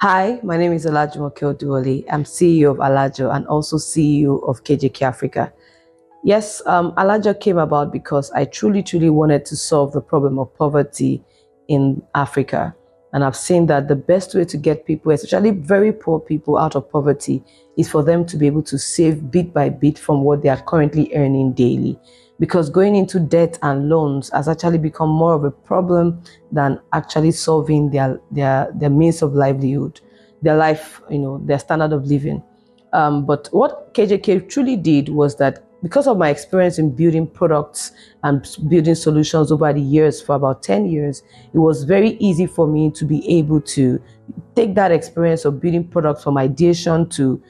Hi, my name is Alajo. I'm CEO of Alajo and also CEO of KJK Africa. Yes, Alajo came about because I truly wanted to solve the problem of poverty in Africa. And I've seen that the best way to get people, especially very poor people, out of poverty is for them to be able to save bit by bit from what they are currently earning daily. Because going into debt and loans has actually become more of a problem than actually solving their means of livelihood, their life, their standard of living. But what KJK truly did was that because of my experience in building products and building solutions over the years for about 10 years, it was very easy for me to be able to take that experience of building products from ideation to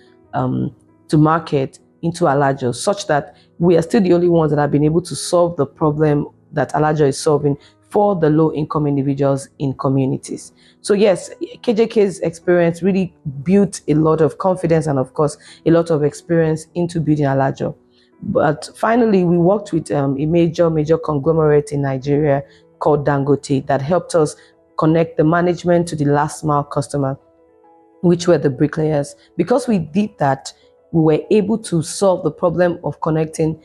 market into Alajo, such that we are still the only ones that have been able to solve the problem that Alajo is solving for the low-income individuals in communities. So yes, KJK's experience really built a lot of confidence and of course a lot of experience into building Alajo. But finally, we worked with a major conglomerate in Nigeria called Dangote that helped us connect the management to the last mile customer, which were the bricklayers. Because we did that, we were able to solve the problem of connecting,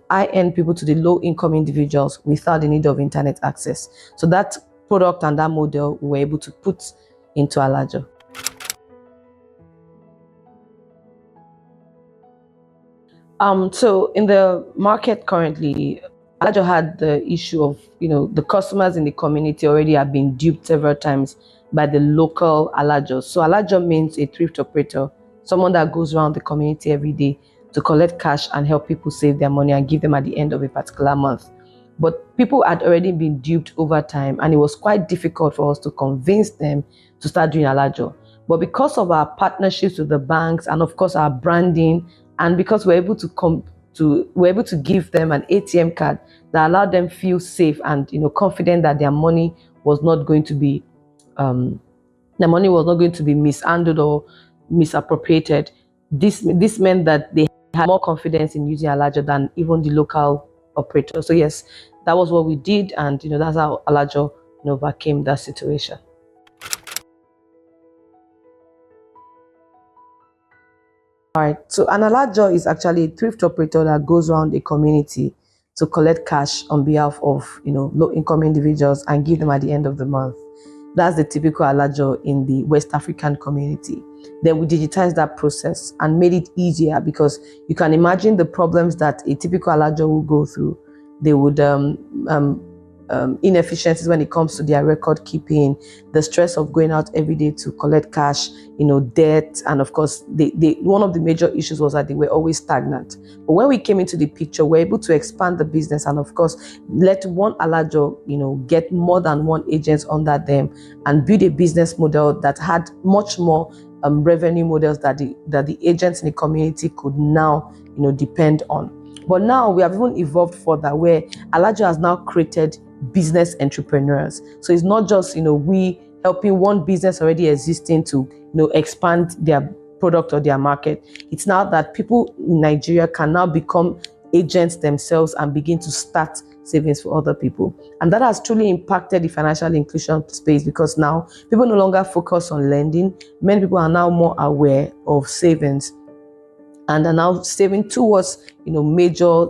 high-end people to the low-income individuals without the need of internet access. So that product and that model we were able to put into Alajo. So in the market currently, Alajo had the issue of, the customers in the community already have been duped several times by the local Alajo. So Alajo means a thrift operator, someone that goes around the community every day to collect cash and help people save their money and give them at the end of a particular month. But people had already been duped over time, and it was quite difficult for us to convince them to start doing Alajo. But because of our partnerships with the banks and of course our branding, and because we're able to give them an ATM card that allowed them feel safe and confident that was not going to be um, their money was not going to be mishandled or misappropriated. This meant that they had more confidence in using Alajo than even the local operator. So yes, that was what we did, and that's how Alajo overcame that situation. All right. So an Alajo is actually a thrift operator that goes around a community to collect cash on behalf of low-income individuals and give them at the end of the month. That's the typical Alajo in the West African community. Then we digitized that process and made it easier because you can imagine the problems that a typical Alajo will go through. They would inefficiencies when it comes to their record keeping, the stress of going out every day to collect cash, debt, and of course, one of the major issues was that they were always stagnant. But when we came into the picture, we're able to expand the business and of course, let one Alajo, get more than one agent under them and build a business model that had much more revenue models that the agents in the community could now, depend on. But now we have even evolved further where Alajo has now created business entrepreneurs. So it's not just, we helping one business already existing to, expand their product or their market. It's now that people in Nigeria can now become agents themselves and begin to start savings for other people. And that has truly impacted the financial inclusion space because now people no longer focus on lending. Many people are now more aware of savings and are now saving towards major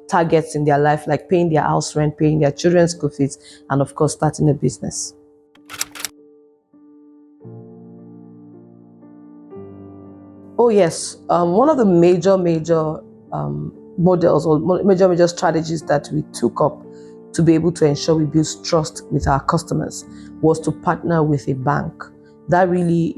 targets in their life, like paying their house rent, paying their children's school fees, and of course starting a business. Oh yes, one of the major models or major strategies that we took up to be able to ensure we build trust with our customers was to partner with a bank. That really,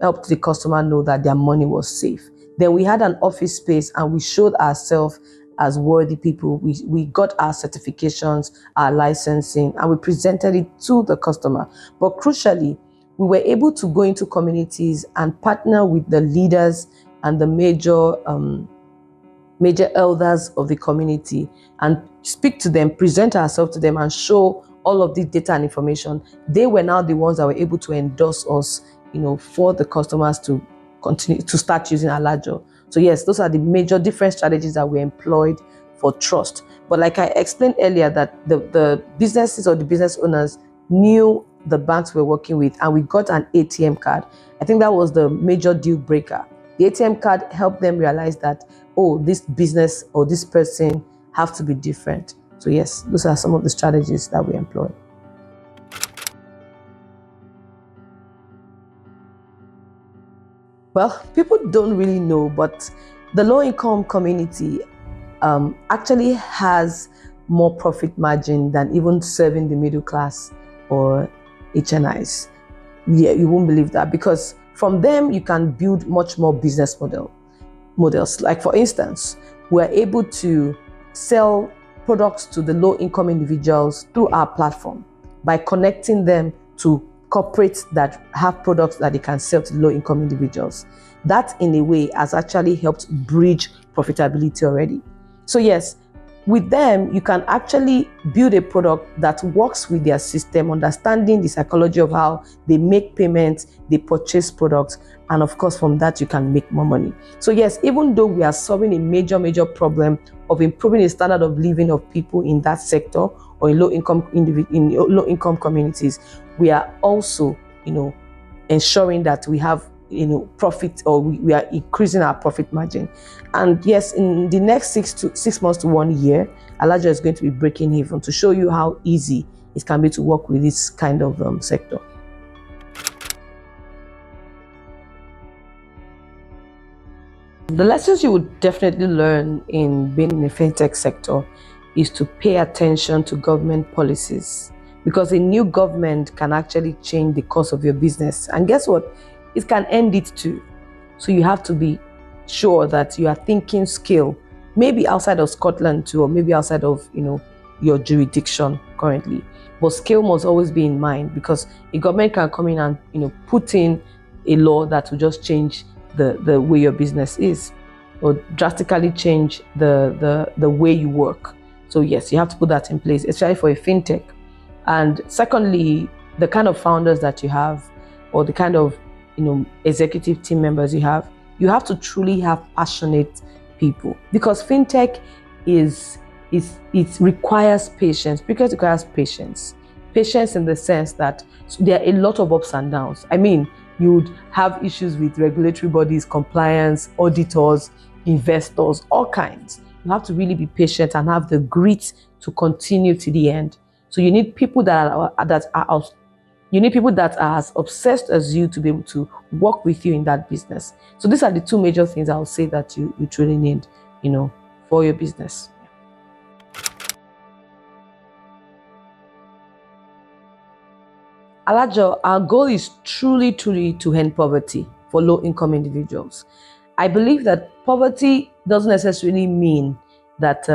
helped the customer know that their money was safe. Then we had an office space and we showed ourselves as worthy people. We got our certifications, our licensing, and we presented it to the customer. But crucially, we were able to go into communities and partner with the leaders and the major elders of the community and speak to them, present ourselves to them and show all of this data and information. They were now the ones that were able to endorse us, for the customers to continue to start using Alajo. So yes, those are the major different strategies that we employed for trust. But like I explained earlier, that the businesses or the business owners knew the banks we're working with and we got an ATM card, I think that was the major deal breaker. The ATM card helped them realize that, oh, this business or this person have to be different. So yes, those are some of the strategies that we employ. Well, people don't really know, but the low-income community actually has more profit margin than even serving the middle class or HNIs. Yeah, you won't believe that, because from them you can build much more business models. Like for instance, we're able to sell products to the low-income individuals through our platform by connecting them to corporates that have products that they can sell to low-income individuals. That in a way has actually helped bridge profitability already. So yes, with them, you can actually build a product that works with their system, understanding the psychology of how they make payments, they purchase products, and of course, from that, you can make more money. So yes, even though we are solving a major problem of improving the standard of living of people in that sector or in low-income communities, we are also, ensuring that we have profit, or we are increasing our profit margin. And yes, in the next 6 months to 1 year, Alajo is going to be breaking even to show you how easy it can be to work with this kind of sector. The lessons you would definitely learn in being in the fintech sector is to pay attention to government policies, because a new government can actually change the course of your business. And guess what? It can end it too. So you have to be sure that you are thinking scale, maybe outside of Scotland too, or maybe outside of your jurisdiction currently. But scale must always be in mind, because a government can come in and put in a law that will just change the way your business is, or drastically change the way you work. So yes, you have to put that in place, especially for a fintech. And secondly, the kind of founders that you have, or the kind of executive team members you have to truly have passionate people, because fintech it requires patience, because it requires patience in the sense that there are a lot of ups and downs. I mean, you would have issues with regulatory bodies, compliance, auditors, investors, all kinds. You have to really be patient and have the grit to continue to the end. So you need people that are as obsessed as you to be able to work with you in that business. So these are the two major things I would say that you truly need, for your business. Alajo, our goal is truly to end poverty for low-income individuals. I believe that poverty doesn't necessarily mean that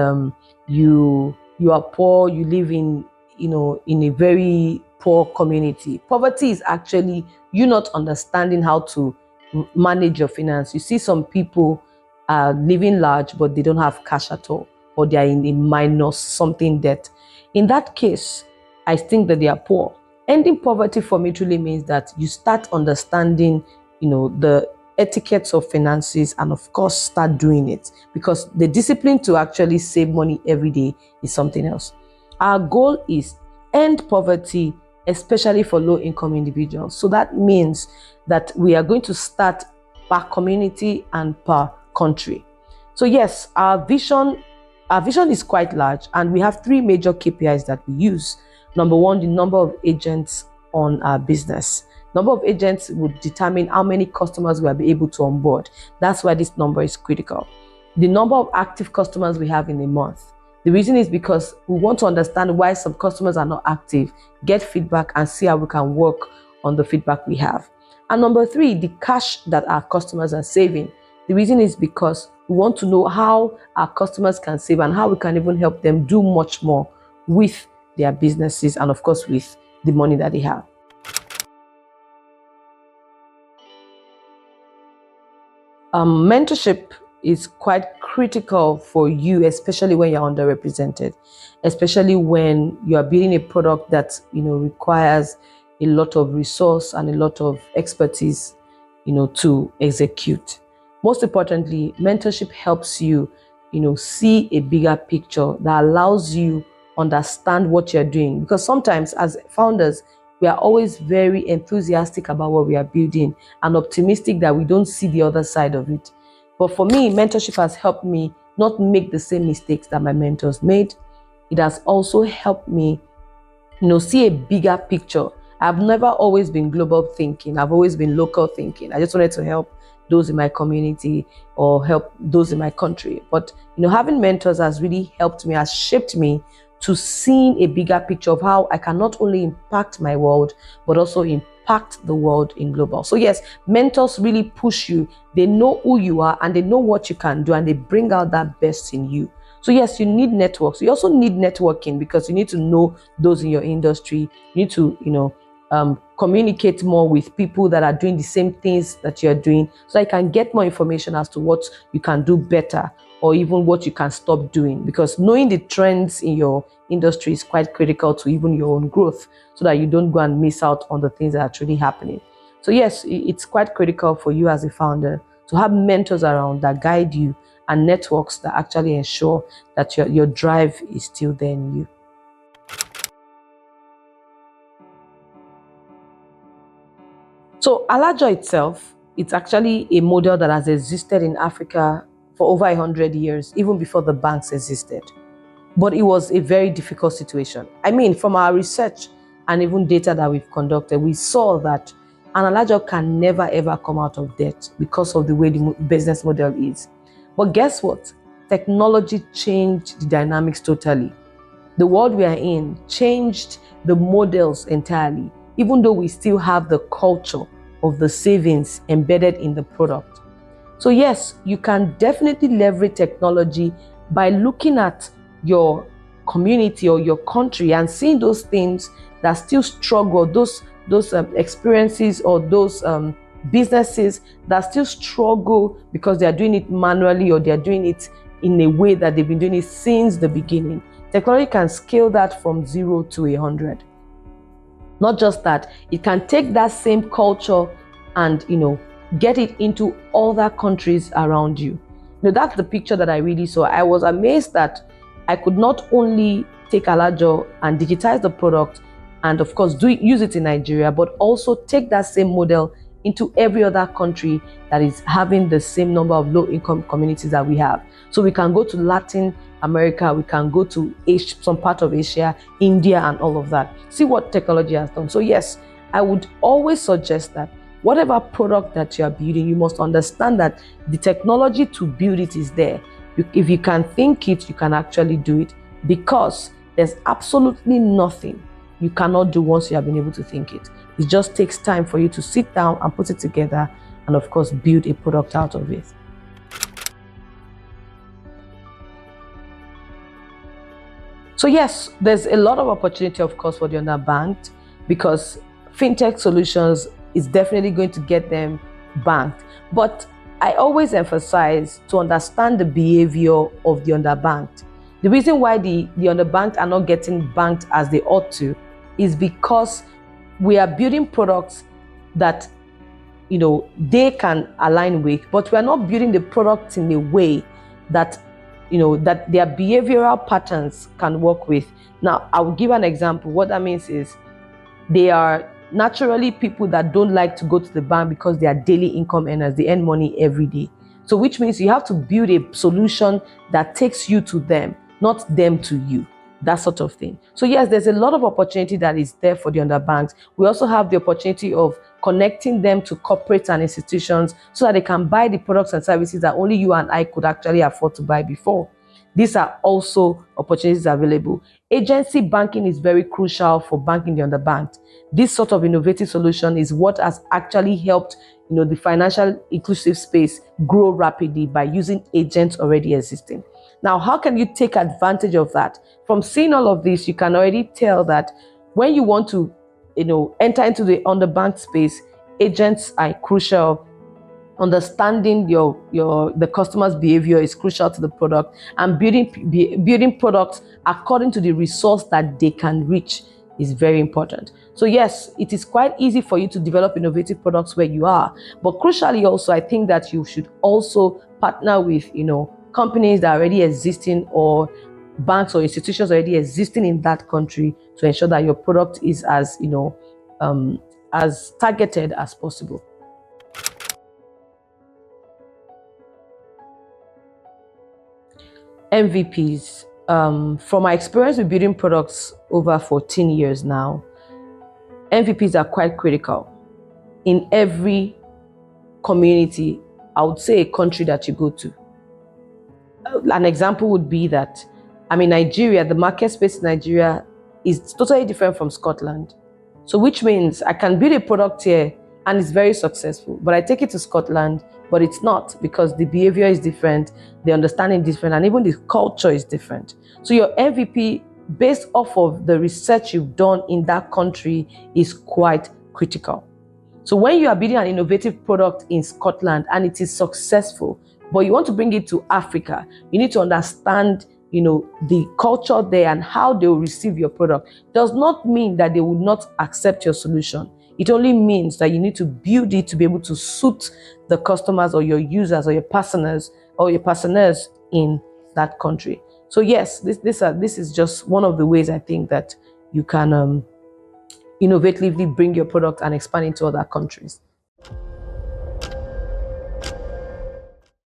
you are poor, you live in a very poor community. Poverty is actually you not understanding how to manage your finance. You see some people are living large, but they don't have cash at all, or they are in a minus something debt. In that case, I think that they are poor. Ending poverty for me truly means that you start understanding, the etiquettes of finances, and of course start doing it, because the discipline to actually save money every day is something else. Our goal is end poverty, especially for low-income individuals. So that means that we are going to start per community and per country. So yes, our vision is quite large, and we have 3 major KPIs that we use. Number 1, the number of agents on our business. Number of agents would determine how many customers we'll be able to onboard. That's why this number is critical. The number of active customers we have in a month. The reason is because we want to understand why some customers are not active, get feedback, and see how we can work on the feedback we have. And number 3, the cash that our customers are saving. The reason is because we want to know how our customers can save and how we can even help them do much more with their businesses, and of course with the money that they have. Mentorship is quite critical for you, especially when you're underrepresented, especially when you are building a product that requires a lot of resource and a lot of expertise to execute. Most importantly, mentorship helps you see a bigger picture that allows you understand what you're doing, because sometimes as founders we are always very enthusiastic about what we are building and optimistic that we don't see the other side of it. But for me, mentorship has helped me not make the same mistakes that my mentors made. It has also helped me, see a bigger picture. I've never always been global thinking. I've always been local thinking. I just wanted to help those in my community or help those in my country. But, having mentors has really helped me, has shaped me to seeing a bigger picture of how I can not only impact my world, but also impact the world in global. So yes, mentors really push you. They know who you are and they know what you can do and they bring out that best in you. So yes, you need networks. You also need networking because you need to know those in your industry. You need to, communicate more with people that are doing the same things that you're doing so I can get more information as to what you can do better or even what you can stop doing, because knowing the trends in your industry is quite critical to even your own growth so that you don't go and miss out on the things that are truly happening. So yes, it's quite critical for you as a founder to have mentors around that guide you and networks that actually ensure that your drive is still there in you. So Alajo itself, it's actually a model that has existed in Africa for over 100 years, even before the banks existed. But it was a very difficult situation. I mean, from our research and even data that we've conducted, we saw that an Alajo can never ever come out of debt because of the way the business model is. But guess what? Technology changed the dynamics totally. The world we are in changed the models entirely, even though we still have the culture of the savings embedded in the product. So yes, you can definitely leverage technology by looking at your community or your country and seeing those things that still struggle, those experiences or those businesses that still struggle because they are doing it manually or they are doing it in a way that they've been doing it since the beginning. Technology can scale that from 0 to 100. Not just that, it can take that same culture and get it into other countries around you. That's the picture that I really saw. I was amazed that I could not only take Alajo and digitize the product and of course use it in Nigeria, but also take that same model into every other country that is having the same number of low-income communities that we have. So we can go to Latin America, we can go to Asia, some part of Asia, India, and all of that. See what technology has done. So yes, I would always suggest that whatever product that you are building, you must understand that the technology to build it is there. If you can think it, you can actually do it, because there's absolutely nothing you cannot do once you have been able to think it. It just takes time for you to sit down and put it together and of course build a product out of it. So yes, there's a lot of opportunity, of course, for the underbanked, because fintech solutions is definitely going to get them banked. But I always emphasize to understand the behavior of the underbanked. The reason why the underbanked are not getting banked as they ought to is because we are building products that they can align with, but we are not building the products in a way that that their behavioral patterns can work with. Now, I will give an example. What that means is they are naturally people that don't like to go to the bank because they are daily income earners. They earn money every day. So which means you have to build a solution that takes you to them, not them to you. That sort of thing. So yes, there's a lot of opportunity that is there for the underbanked. We also have the opportunity of connecting them to corporates and institutions so that they can buy the products and services that only you and I could actually afford to buy before. These are also opportunities available. Agency banking is very crucial for banking the underbanked. This sort of innovative solution is what has actually helped the financial inclusive space grow rapidly by using agents already existing. Now, how can you take advantage of that? From seeing all of this, you can already tell that when you want to enter into the underbanked space, agents are crucial. Understanding the customer's behavior is crucial to the product, and building products according to the resource that they can reach is very important. So yes, it is quite easy for you to develop innovative products where you are, but crucially also, I think that you should also partner with companies that are already existing, or banks or institutions already existing in that country, to ensure that your product is as as targeted as possible. MVPs. From my experience with building products over 14 years now, MVPs are quite critical in every community, I would say a country that you go to. An example would be that, Nigeria, the market space in Nigeria is totally different from Scotland. So which means I can build a product here and it's very successful, but I take it to Scotland, but it's not, because the behavior is different, the understanding is different, and even the culture is different. So your MVP, based off of the research you've done in that country, is quite critical. So when you are building an innovative product in Scotland and it is successful, but you want to bring it to Africa, you need to understand, the culture there and how they will receive your product. Does not mean that they will not accept your solution. It only means that you need to build it to be able to suit the customers or your users or your personas in that country. So yes, this is just one of the ways I think that you can innovatively bring your product and expand into other countries.